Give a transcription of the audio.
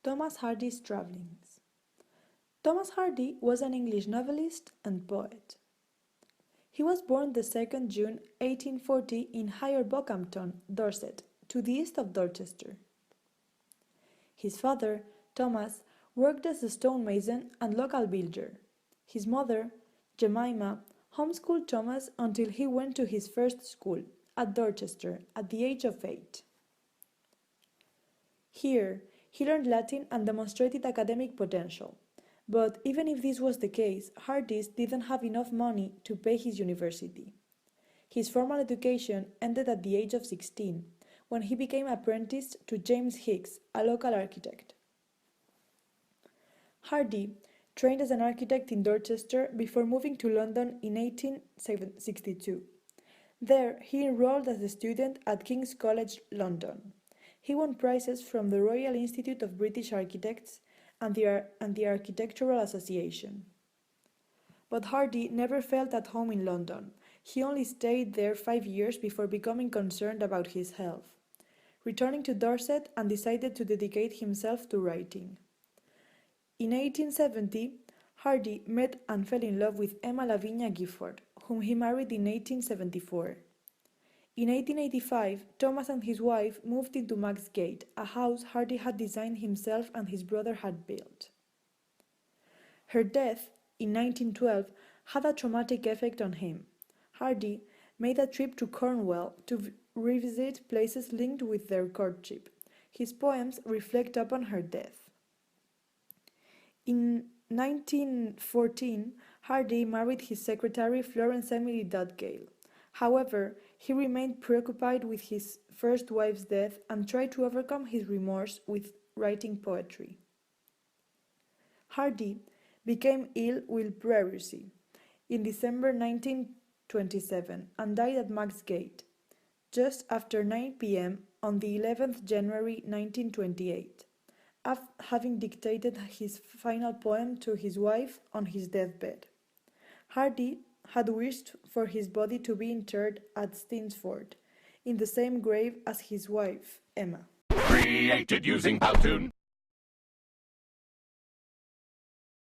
Thomas Hardy's Travellings. Thomas Hardy was an English novelist and poet. He was born the 2nd June 1840 in Higher Bockhampton, Dorset, to the east of Dorchester. His father, Thomas, worked as a stonemason and local builder. His mother, Jemima, homeschooled Thomas until he went to his first school, at Dorchester, at the age of 8. Here, he learned Latin and demonstrated academic potential. But even if this was the case, Hardy didn't have enough money to pay his university. His formal education ended at the age of 16, when he became apprenticed to James Hicks, a local architect. Hardy trained as an architect in Dorchester before moving to London in 1862. There, he enrolled as a student at King's College, London. He won prizes from the Royal Institute of British Architects and the Architectural Association. But Hardy never felt at home in London. He only stayed there 5 years before becoming concerned about his health, returning to Dorset and decided to dedicate himself to writing. In 1870, Hardy met and fell in love with Emma Lavinia Gifford, whom he married in 1874. In 1885, Thomas and his wife moved into Maxgate, a house Hardy had designed himself and his brother had built. Her death, in 1912, had a traumatic effect on him. Hardy made a trip to Cornwall to revisit places linked with their courtship. His poems reflect upon her death. In 1914, Hardy married his secretary Florence Emily Dugdale. However, he remained preoccupied with his first wife's death and tried to overcome his remorse with writing poetry. Hardy became ill with pleurisy in December 1927 and died at Maxgate, just after 9 p.m. on the 11th January 1928, having dictated his final poem to his wife on his deathbed. Hardy had wished for his body to be interred at Stinsford, in the same grave as his wife, Emma. Created using Powtoon.